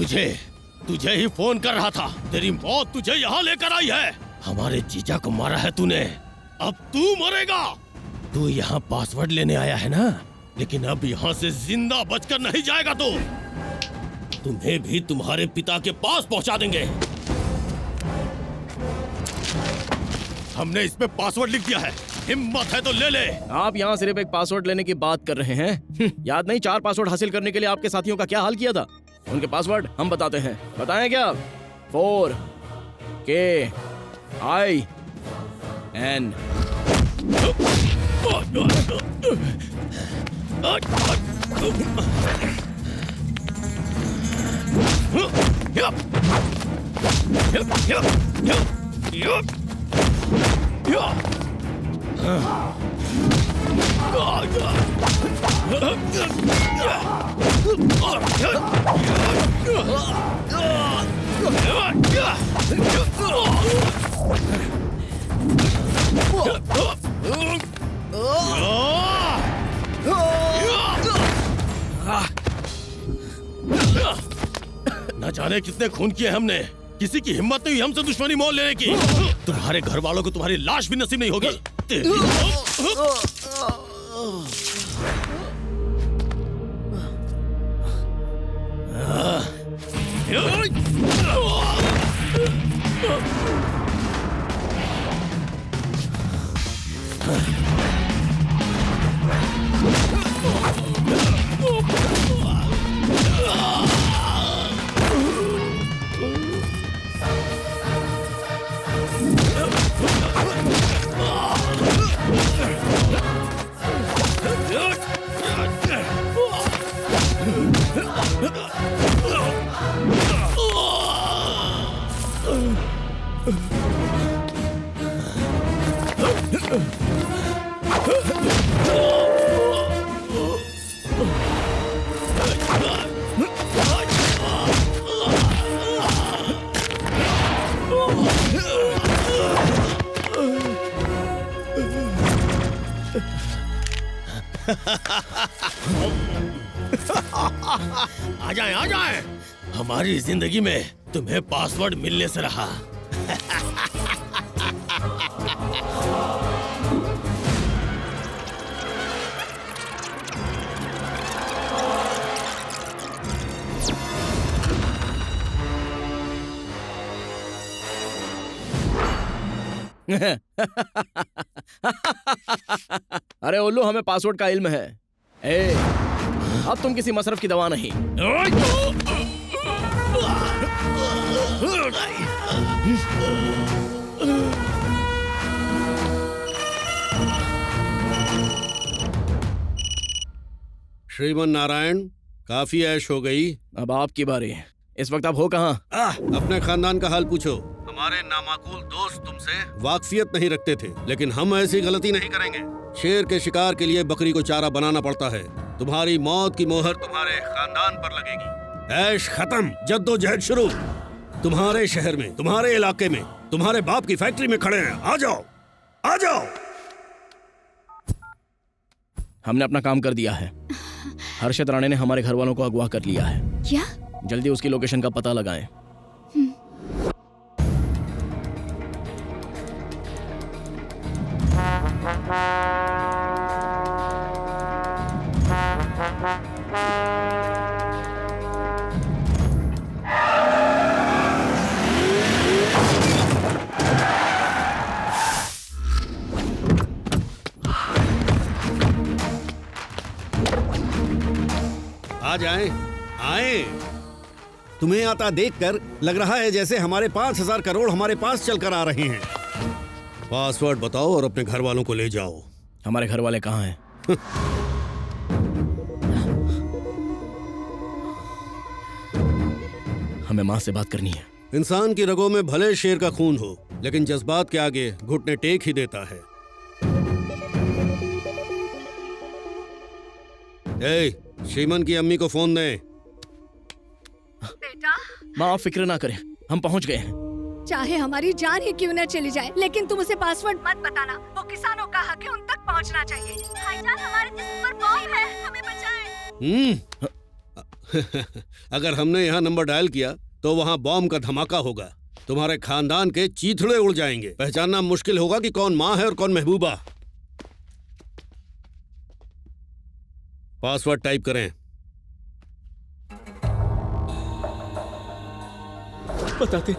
तुझे तुझे ही फोन कर रहा था। तेरी मौत तुझे यहाँ लेकर आई है। हमारे जीजा को मारा है तूने, अब तू मरेगा। तू यहाँ पासवर्ड लेने आया है ना, लेकिन अब यहाँ से जिंदा बचकर नहीं जाएगा। तो तुम्हें भी तुम्हारे पिता के पास पहुंचा देंगे। हमने इस पे पासवर्ड लिख दिया है, हिम्मत है तो ले ले। आप यहाँ सिर्फ एक पासवर्ड लेने की बात कर रहे हैं। याद नहीं 4 पासवर्ड हासिल करने के लिए आपके साथियों का क्या हाल किया था? उनके पासवर्ड हम बताते हैं। बताएं क्या? 4KIN। न जाने कितने खून किए हमने, किसी की हिम्मत नहीं हुई हमसे दुश्मनी मोल लेने की। तुम्हारे घर वालों को तुम्हारी लाश भी नसीब नहीं होगी। आ जाए आ जाए, हमारी जिंदगी में तुम्हें पासवर्ड मिलने से रहा। अरे उल्लू, हमें पासवर्ड का इल्म है। अब तुम किसी मसरफ की दवा नहीं। श्रीमन नारायण, काफी ऐश हो गई। अब आपकी बारी। इस वक्त आप हो कहाँ? अपने खानदान का हाल पूछो। हमारे नामाकूल दोस्त तुमसे वाकफियत नहीं रखते थे, लेकिन हम ऐसी गलती नहीं करेंगे। शेर के शिकार के लिए बकरी को चारा बनाना पड़ता है। तुम्हारी मौत की मोहर तुम्हारे खानदान पर लगेगी। ऐश खत्म, जद्दोजहद शुरू। तुम्हारे शहर में, तुम्हारे इलाके में, तुम्हारे बाप की फैक्ट्री में खड़े हैं। आ जाओ, आ जाओ। हमने अपना काम कर दिया है। हर्षद राणे ने हमारे घर वालों को अगवा कर लिया है। क्या? जल्दी उसकी लोकेशन का पता लगाएं। आ जाएं, आए। तुम्हें आता देखकर लग रहा है जैसे हमारे 5,000 करोड़ हमारे पास चलकर आ रहे हैं। पासवर्ड बताओ और अपने घर वालों को ले जाओ। हमारे घर वाले कहाँ हैं? हमें माँ से बात करनी है। इंसान की रगों में भले शेर का खून हो, लेकिन जज्बात के आगे घुटने टेक ही देता है। श्रीमन की अम्मी को फोन दें। बेटा, माँ आप फिक्र ना करें, हम पहुँच गए हैं। चाहे हमारी जान ही क्यों न चली जाए, लेकिन तुम उसे पासवर्ड मत बताना। वो किसानों का हक है, उन तक पहुंचना चाहिए। भाईजान, हमारे जिस्म पर बॉम्ब है, हमें बचाएं। अगर हमने यहाँ नंबर डायल किया तो वहाँ बॉम्ब का धमाका होगा। तुम्हारे खानदान के चीथड़े उड़ जाएंगे। पहचानना मुश्किल होगा कि कौन माँ है और कौन महबूबा। पासवर्ड टाइप करें। बताते।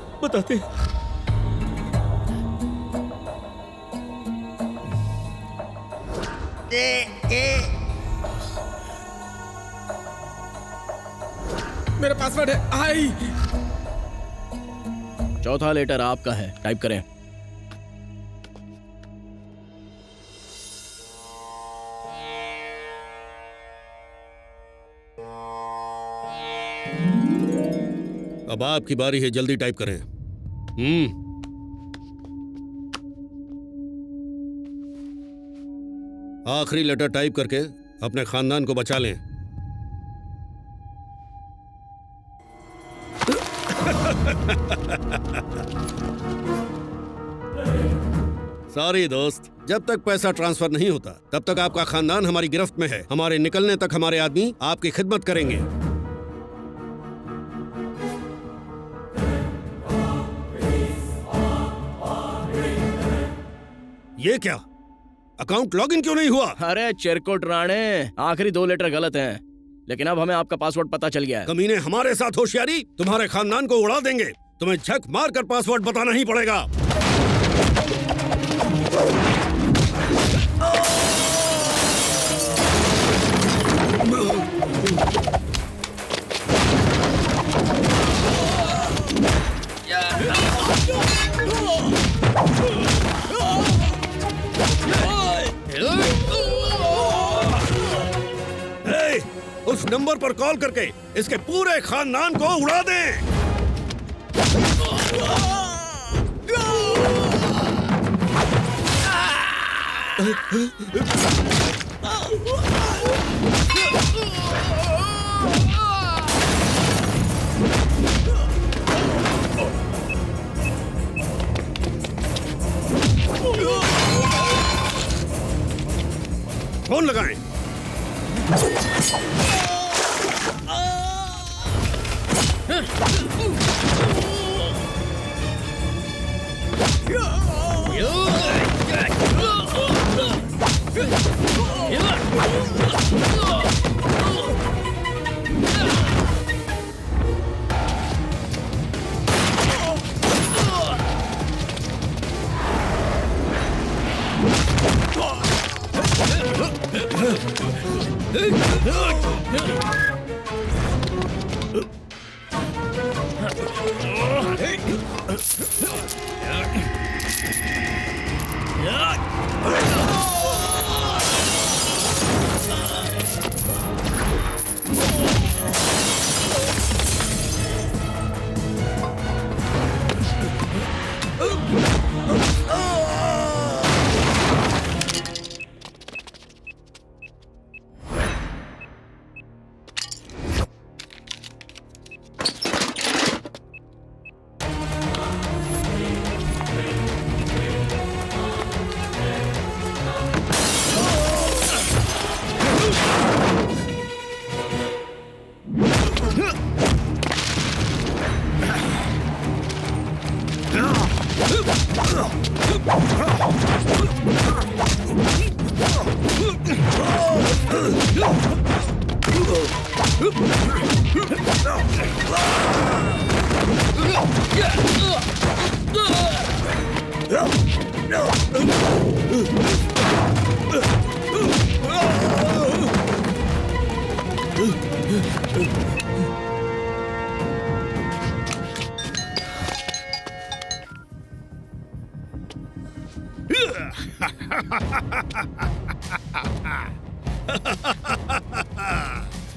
मेरा पासवर्ड है आई। चौथा लेटर आपका है, टाइप करें। अब आपकी बारी है, जल्दी टाइप करें। आखिरी लेटर टाइप करके अपने खानदान को बचा लें। सॉरी दोस्त, जब तक पैसा ट्रांसफर नहीं होता तब तक आपका खानदान हमारी गिरफ्त में है। हमारे निकलने तक हमारे आदमी आपकी खिदमत करेंगे। ये क्या, अकाउंट लॉगिन क्यों नहीं हुआ? अरे चिरकुट राणे, आखिरी 2 लेटर गलत हैं, लेकिन अब हमें आपका पासवर्ड पता चल गया है। कमीने, हमारे साथ होशियारी, तुम्हारे खानदान को उड़ा देंगे। तुम्हें झक मार कर पासवर्ड बताना ही पड़ेगा। उस नंबर पर कॉल करके इसके पूरे खानदान को उड़ा दें। फोन लगाएं।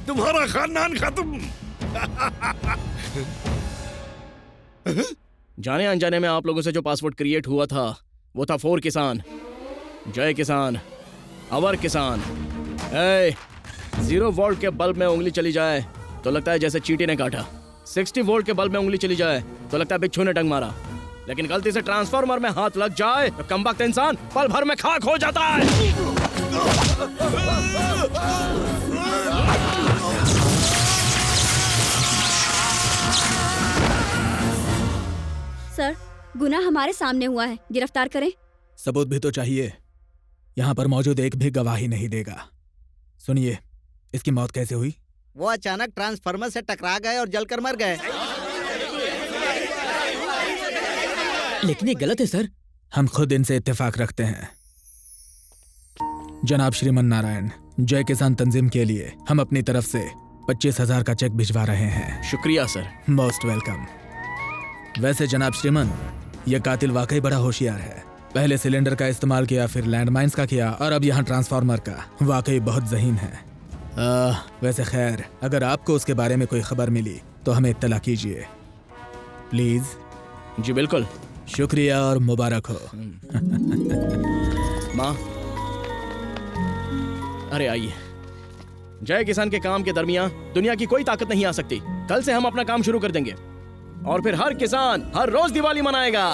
तुम्हारा खानदान खत्म। जाने अनजाने में आप लोगों से जो पासवर्ड क्रिएट हुआ था वो था 4 किसान, जय किसान, अवर किसान। 0 वोल्ट के बल्ब में उंगली चली जाए तो लगता है जैसे चींटी ने काटा। 60 वोल्ट के बल्ब में उंगली चली जाए तो लगता है बिच्छू ने डंग मारा। लेकिन गलती से ट्रांसफार्मर में हाथ लग जाए तो कमबख्त इंसान पल भर में खाक हो जाता है। सर, गुनाह हमारे सामने हुआ है, गिरफ्तार करें। सबूत भी तो चाहिए। यहाँ पर मौजूद एक भी गवाही नहीं देगा। सुनिए, इसकी मौत कैसे हुई? वो अचानक ट्रांसफार्मर से टकरा गए और जलकर मर गए। लेकिन ये गलत है सर। हम खुद इनसे इत्तेफाक रखते हैं। जनाब श्रीमन नारायण, जय किसान तंजीम के लिए हम अपनी तरफ से 25,000 का चेक भिजवा रहे हैं। शुक्रिया सर। Most welcome. वैसे जनाब श्रीमन, यह कातिल वाकई बड़ा होशियार है। पहले सिलेंडर का इस्तेमाल किया, फिर लैंडमाइंस का किया और अब यहाँ ट्रांसफार्मर का। वाकई बहुत ज़हीन है। वैसे खैर, अगर आपको उसके बारे में कोई खबर मिली तो हमें इत्तला कीजिए प्लीज। जी बिल्कुल। शुक्रिया और मुबारक हो। माँ, अरे आइए। जय किसान के काम के दरमियान दुनिया की कोई ताकत नहीं आ सकती। कल से हम अपना काम शुरू कर देंगे और फिर हर किसान हर रोज दिवाली मनाएगा।